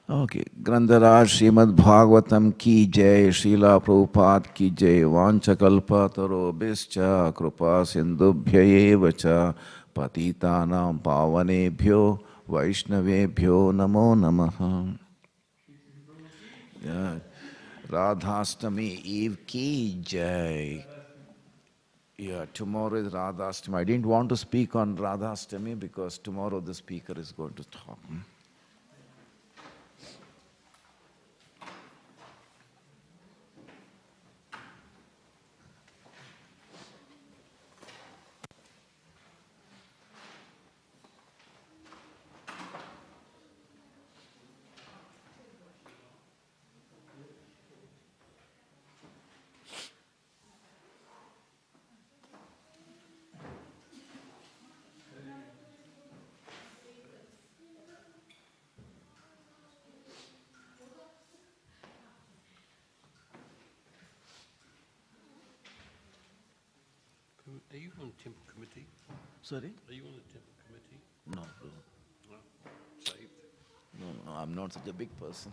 Okay. Grandharaj Śrīmad Bhāgavatam ki jai, Srila Prabhupada ki jai, Vanchakalpatarobhischa, Krupa Sindhubhya eva cha, Patitanam Pavanebhyo, Vaishnavebhyo Namo Namaha. Yeah. Radhastami Eve ki jai. Yeah, tomorrow is Radhastami. I didn't want to speak on Radhastami because tomorrow the speaker is going to talk. on the temple committee? Sorry? Are you on the temple committee? No, bro. No. Saved. No, I'm not such a big person.